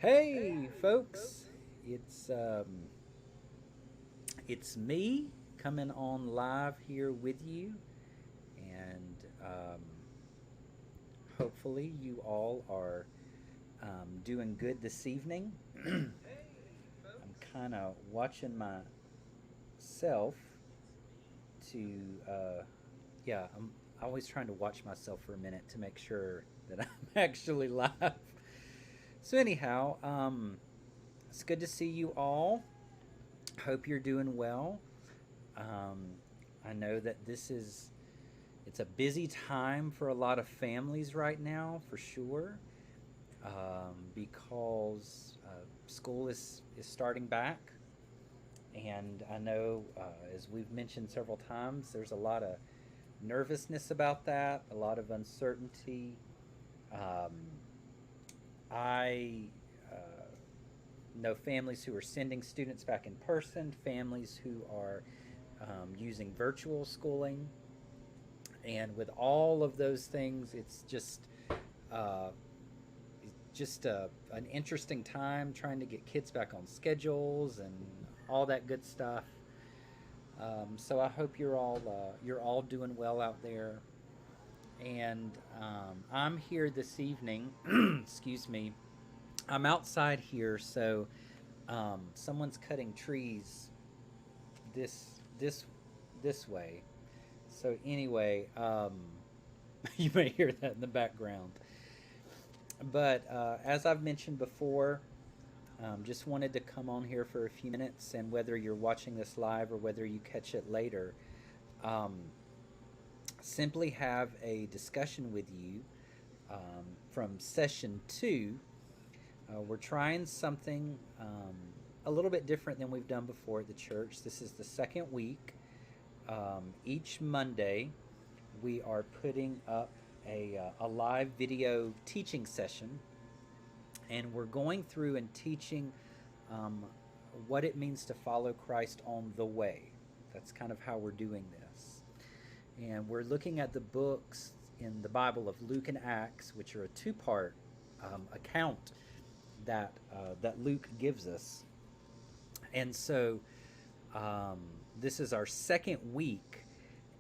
Hey, folks! It's it's me coming on live here with you, and hopefully you all are doing good this evening. I'm kind of watching myself to yeah. I'm always trying to watch myself for a minute to make sure that I'm actually live. So anyhow, it's good to see you all. Hope you're doing well. Um, I know that it's a busy time for a lot of families right now, for sure, because school is starting back. And I know, as we've mentioned several times, there's a lot of nervousness about that, a lot of uncertainty. Um, I know families who are sending students back in person, families who are using virtual schooling. And with all of those things, it's uh, an interesting time trying to get kids back on schedules and all that good stuff. So I hope you're all doing well out there. And I'm here this evening. Excuse me. I'm outside here, so someone's cutting trees this this this way. So anyway, you may hear that in the background. But as I've mentioned before, just wanted to come on here for a few minutes, and whether you're watching this live or whether you catch it later, um, simply have a discussion with you from session two. We're trying something a little bit different than we've done before at the church. This is the second week. Each Monday, we are putting up a live video teaching session, and we're going through and teaching um, what it means to follow Christ on the way. That's kind of how we're doing this. And we're looking at the books in the Bible of Luke and Acts, which are a two-part account that Luke gives us. And so um, this is our second week.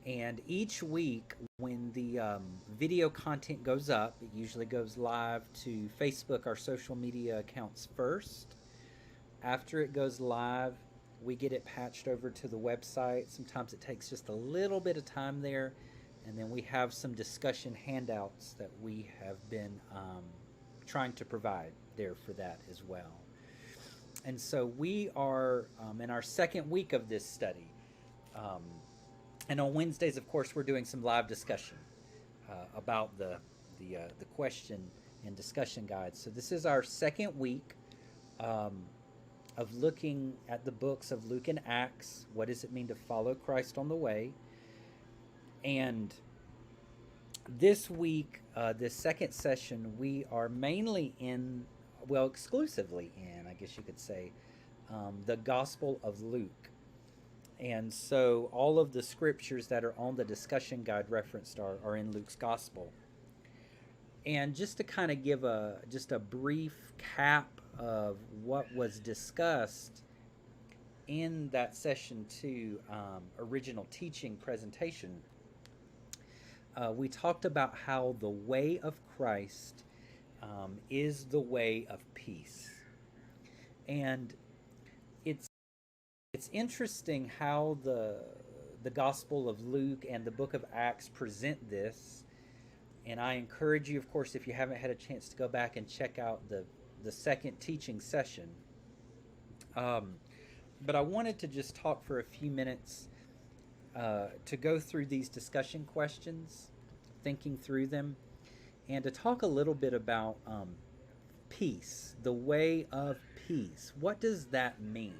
And each week, when the video content goes up, it usually goes live to Facebook, our social media accounts first. After it goes live, we get it patched over to the website. Sometimes it takes just a little bit of time there. And then we have some discussion handouts that we have been trying to provide there for that as well. And so we are in our second week of this study. Um, and on Wednesdays, of course, we're doing some live discussion about the question and discussion guides. So this is our second week um, of looking at the books of Luke and Acts. What does it mean to follow Christ on the way? And this week, this second session, we are mainly in, well, exclusively in, I guess you could say, the Gospel of Luke. And so all of the scriptures that are on the discussion guide referenced are in Luke's Gospel. And just to kind of give just a brief cap of what was discussed in that session two original teaching presentation, we talked about how the way of Christ is the way of peace. And it's it's interesting how the Gospel of Luke and the book of Acts present this. And I encourage you, of course, if you haven't had a chance to go back and check out the second teaching session. Um, but I wanted to just talk for a few minutes to go through these discussion questions, thinking through them, and to talk a little bit about peace, the way of peace. What does that mean?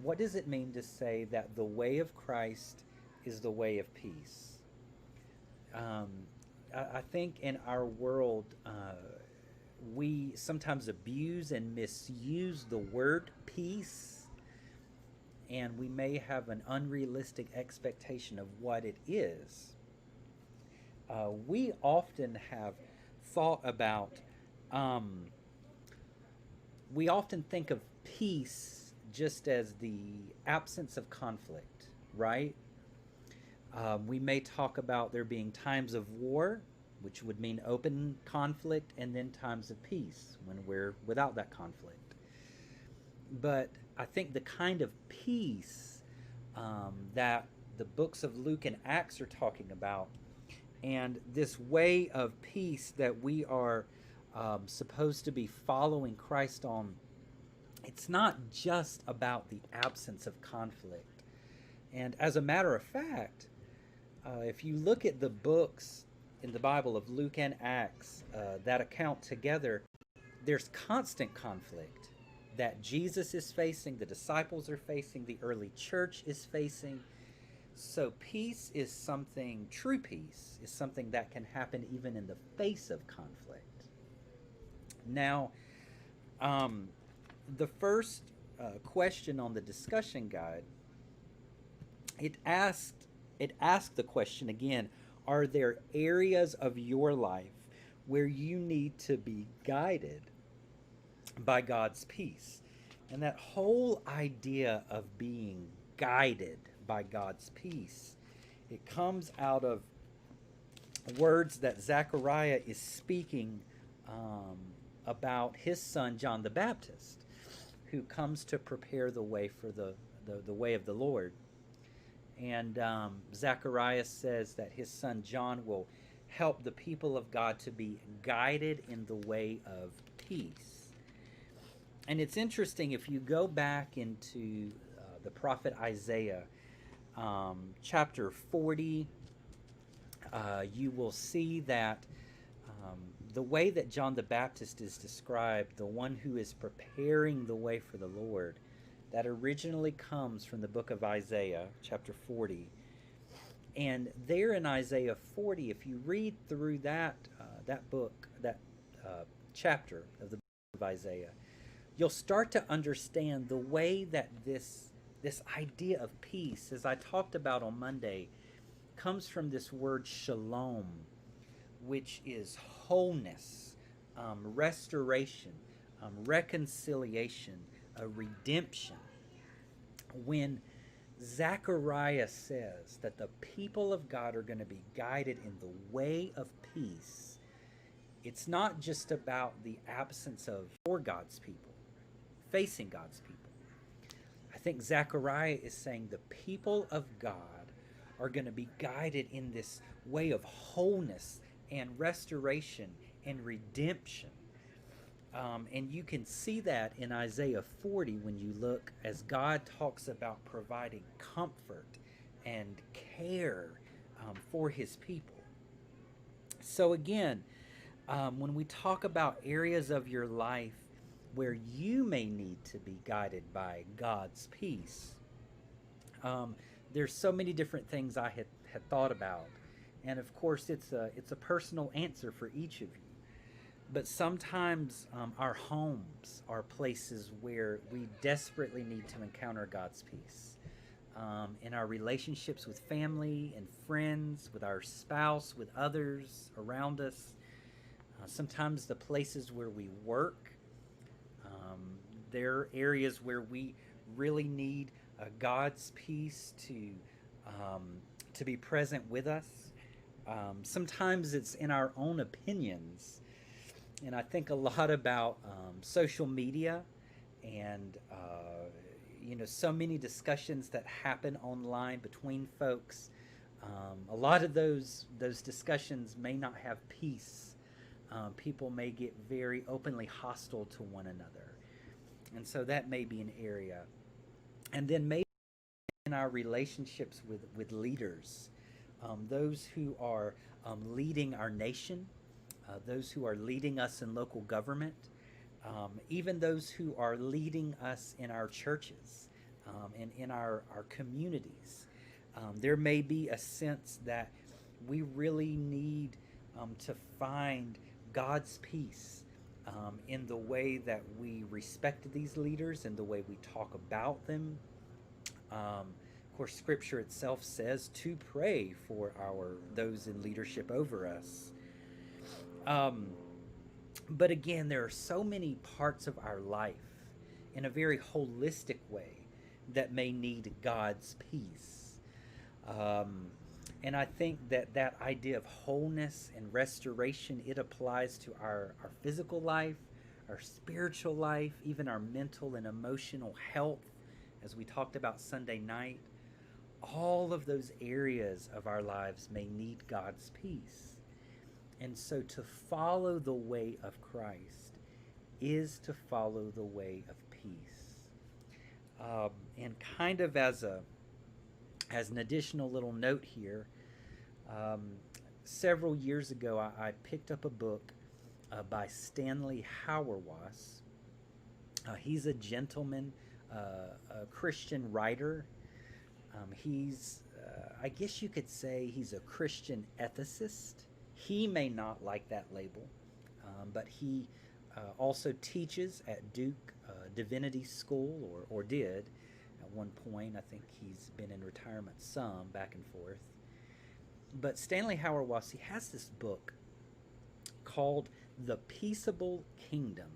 What does it mean to say that the way of Christ is the way of peace? Um, I think in our world, we sometimes abuse and misuse the word peace, and we may have an unrealistic expectation of what it is. We often have thought about um, we often think of peace just as the absence of conflict, right? We may talk about there being times of war, which would mean open conflict, and then times of peace when we're without that conflict. But I think the kind of peace that the books of Luke and Acts are talking about, and this way of peace that we are supposed to be following Christ on, it's not just about the absence of conflict. And as a matter of fact, if you look at the books in the Bible of Luke and Acts that account together, there's constant conflict that Jesus is facing, the disciples are facing, the early church is facing. So peace is something, true peace is something that can happen even in the face of conflict. Now, the first question on the discussion guide, it asked the question again, are there areas of your life where you need to be guided by God's peace? And that whole idea of being guided by God's peace, it comes out of words that Zechariah is speaking about his son John the Baptist, who comes to prepare the way for the way of the Lord. And Zechariah says that his son John will help the people of God to be guided in the way of peace. And it's interesting, if you go back into the prophet Isaiah, chapter 40, you will see that the way that John the Baptist is described, the one who is preparing the way for the Lord, that originally comes from the book of Isaiah, chapter 40. And there in Isaiah 40, if you read through that book, that chapter of the book of Isaiah, you'll start to understand the way that this idea of peace, as I talked about on Monday, comes from this word shalom, which is wholeness, restoration, reconciliation, redemption. When Zechariah says that the people of God are going to be guided in the way of peace, it's not just about the absence of for God's people, facing God's people. I think Zechariah is saying the people of God are going to be guided in this way of wholeness and restoration and redemption. And you can see that in Isaiah 40 when you look, as God talks about providing comfort and care for his people. So again, when we talk about areas of your life where you may need to be guided by God's peace, there's so many different things I had thought about. And of course, it's a personal answer for each of you. But sometimes our homes are places where we desperately need to encounter God's peace. In our relationships with family and friends, with our spouse, with others around us. Sometimes the places where we work, there are areas where we really need God's peace to be present with us. Sometimes it's in our own opinions. And I think a lot about social media and so many discussions that happen online between folks. A lot of those discussions may not have peace. People may get very openly hostile to one another. And so that may be an area. And then maybe in our relationships with leaders, those who are leading our nation, those who are leading us in local government, even those who are leading us in our churches and in our communities. There may be a sense that we really need to find God's peace in the way that we respect these leaders and the way we talk about them. Of course, Scripture itself says to pray for those in leadership over us. But again, there are so many parts of our life in a very holistic way that may need God's peace. Um, and I think that that idea of wholeness and restoration, it applies to our physical life, our spiritual life, even our mental and emotional health, as we talked about Sunday night. All of those areas of our lives may need God's peace. And so to follow the way of Christ is to follow the way of peace. And kind of as an additional little note here, um, several years ago I picked up a book by Stanley Hauerwas. He's a gentleman, a Christian writer. I guess you could say, he's a Christian ethicist. He may not like that label, but he also teaches at Duke Divinity School, or did at one point. I think he's been in retirement some, back and forth. But Stanley Hauerwas, he has this book called The Peaceable Kingdom.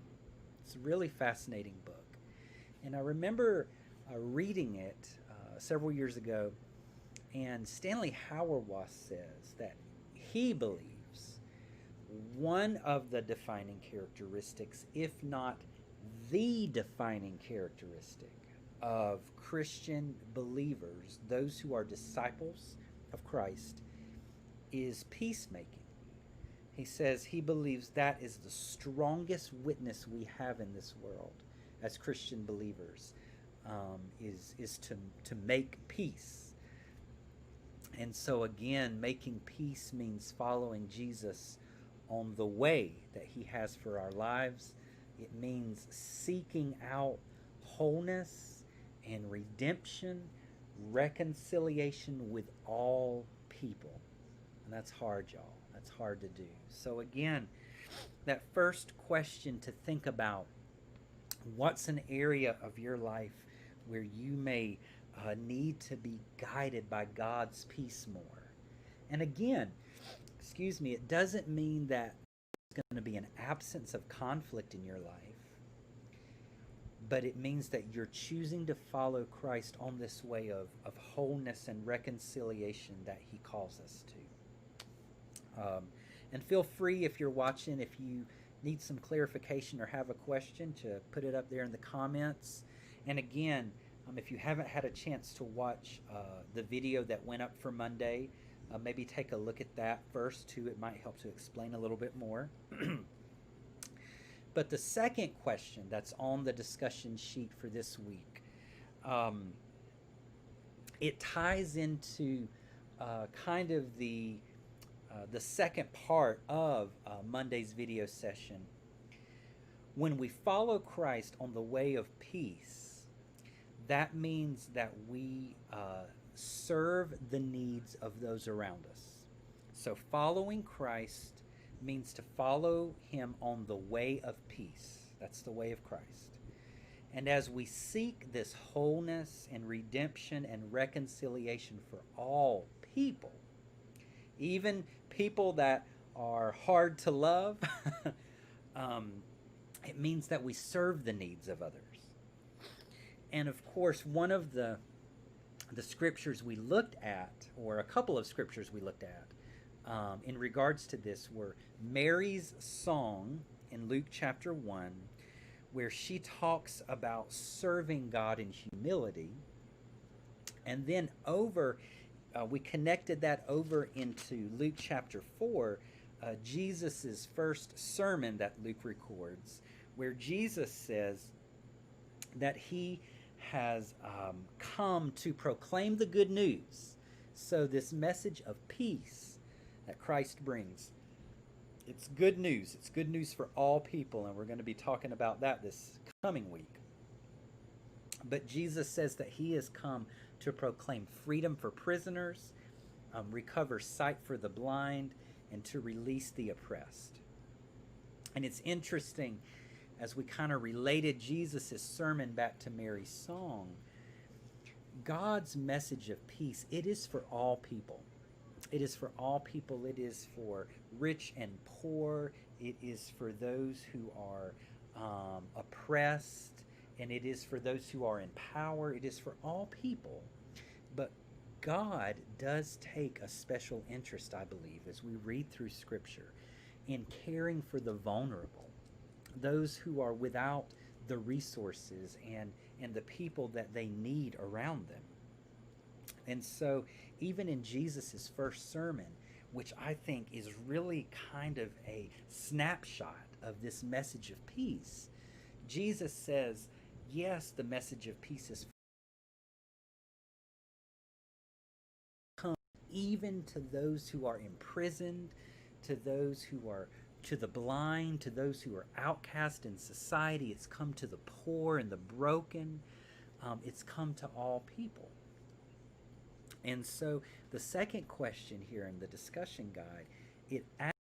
It's a really fascinating book. And I remember reading it several years ago, and Stanley Hauerwas says that he believes one of the defining characteristics, if not the defining characteristic, of Christian believers, those who are disciples of Christ, is peacemaking. He says he believes that is the strongest witness we have in this world as Christian believers, is to make peace. And so again, making peace means following Jesus on the way that he has for our lives. It means seeking out wholeness and redemption, reconciliation with all people. And that's hard, y'all. That's hard to do. So again, that first question to think about: what's an area of your life where you may need to be guided by God's peace more? And again, excuse me, it doesn't mean that there's going to be an absence of conflict in your life, but it means that you're choosing to follow Christ on this way of wholeness and reconciliation that he calls us to. And feel free, if you're watching, if you need some clarification or have a question, to put it up there in the comments. And again, if you haven't had a chance to watch the video that went up for Monday, maybe take a look at that first too. It might help to explain a little bit more. But the second question that's on the discussion sheet for this week, it ties into kind of the second part of Monday's video session. When we follow Christ on the way of peace, that means that we serve the needs of those around us. So following Christ means to follow him on the way of peace. That's the way of Christ. And as we seek this wholeness and redemption and reconciliation for all people, even people that are hard to love, it means that we serve the needs of others. And of course, one of the scriptures we looked at, or a couple of scriptures we looked at in regards to this, were Mary's song in Luke chapter 1, where she talks about serving God in humility. And then we connected that over into Luke chapter 4, Jesus' first sermon that Luke records, where Jesus says that he has come to proclaim the good news. So this message of peace that Christ brings, it's good news. It's good news for all people, and we're going to be talking about that this coming week. But Jesus says that he has come to proclaim freedom for prisoners, recover sight for the blind, and to release the oppressed. And it's interesting, as we kind of related Jesus' sermon back to Mary's song, God's message of peace, it is for all people. It is for all people. It is for rich and poor. it is for those who are oppressed, and it is for those who are in power. It is for all people. But God does take a special interest, I believe, as we read through Scripture, in caring for the vulnerable, those who are without the resources and the people that they need around them. And so, even in Jesus' first sermon, which I think is really kind of a snapshot of this message of peace, Jesus says, yes, the message of peace is come even to those who are imprisoned, to those who are to the blind, to those who are outcast in society. It's come to the poor and the broken. It's come to all people. And so the second question here in the discussion guide, it asks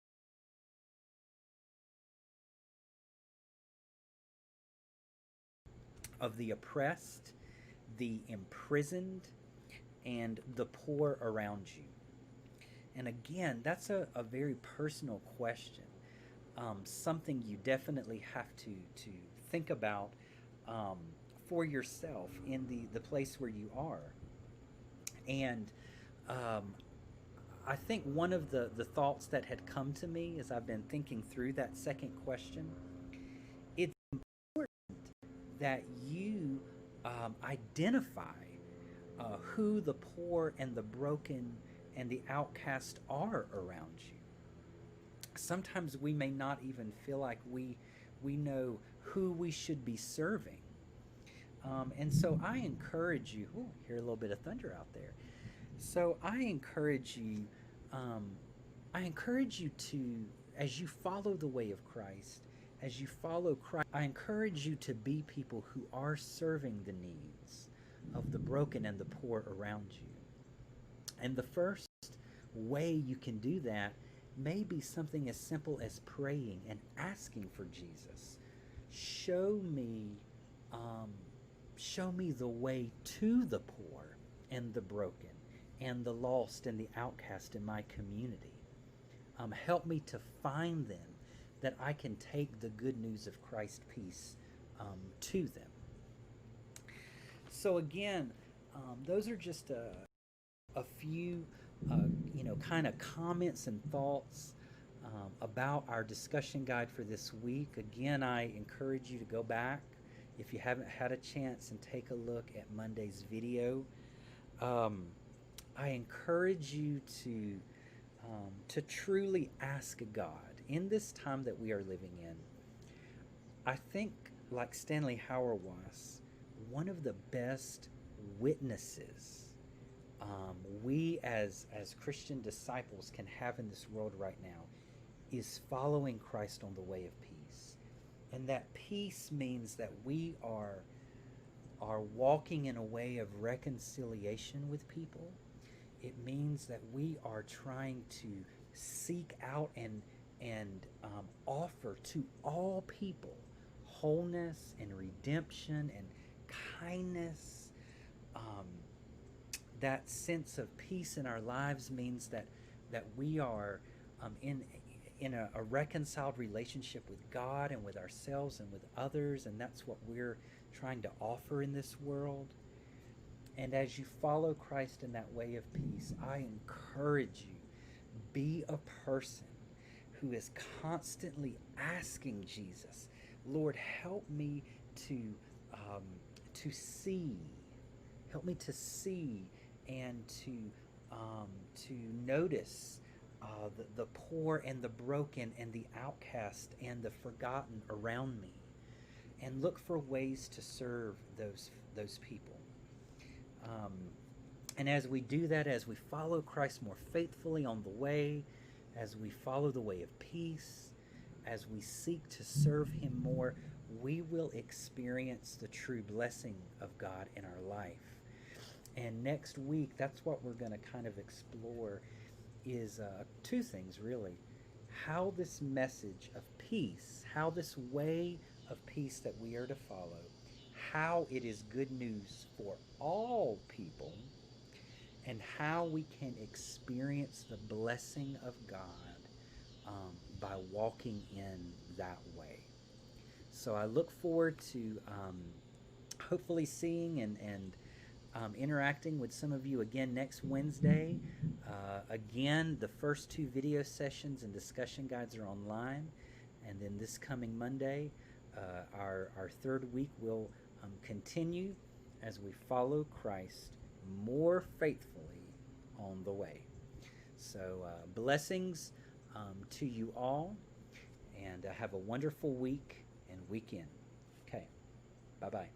of the oppressed, the imprisoned, and the poor around you. And again, that's a very personal question, something you definitely have to think about um, for yourself in the place where you are. And um, I think one of the thoughts that had come to me as I've been thinking through that second question, it's important that you identify who the poor and the broken and the outcast are around you. Sometimes we may not even feel like we know who we should be serving. And so I encourage you. Ooh, hear a little bit of thunder out there. So um, I encourage you to, as you follow the way of Christ, as you follow Christ, I encourage you to be people who are serving the needs of the broken and the poor around you. And the first way you can do that may be something as simple as praying and asking for Jesus. Show me, um, show me the way to the poor and the broken and the lost and the outcast in my community. Help me to find them that I can take the good news of Christ's peace to them. So again, those are just a few, kind of comments and thoughts about our discussion guide for this week. Again, I encourage you to go back if you haven't had a chance and take a look at Monday's video. Um, I encourage you to truly ask God in this time that we are living in. I think, like Stanley Hauer was, one of the best witnesses we as Christian disciples can have in this world right now is following Christ on the way of peace. And that peace means that we are walking in a way of reconciliation with people. It means that we are trying to seek out and offer to all people wholeness and redemption and kindness. Um, that sense of peace in our lives means that we are in a reconciled relationship with God and with ourselves and with others, and that's what we're trying to offer in this world. And as you follow Christ in that way of peace, I encourage you, be a person who is constantly asking Jesus, Lord, help me to um, to see, help me to see and to notice the poor and the broken and the outcast and the forgotten around me, and look for ways to serve those people. Um, and as we do that, as we follow Christ more faithfully on the way, as we follow the way of peace, as we seek to serve Him more, we will experience the true blessing of God in our life. And next week, that's what we're going to kind of explore is two things really. How this message of peace, how this way of peace that we are to follow, how it is good news for all people, and how we can experience the blessing of God by walking in that way. So I look forward to hopefully seeing and interacting with some of you again next Wednesday. Again, the first two video sessions and discussion guides are online. And then this coming Monday, our third week will continue as we follow Christ more faithfully on the way. So, blessings to you all, and have a wonderful week and weekend. Okay, bye bye.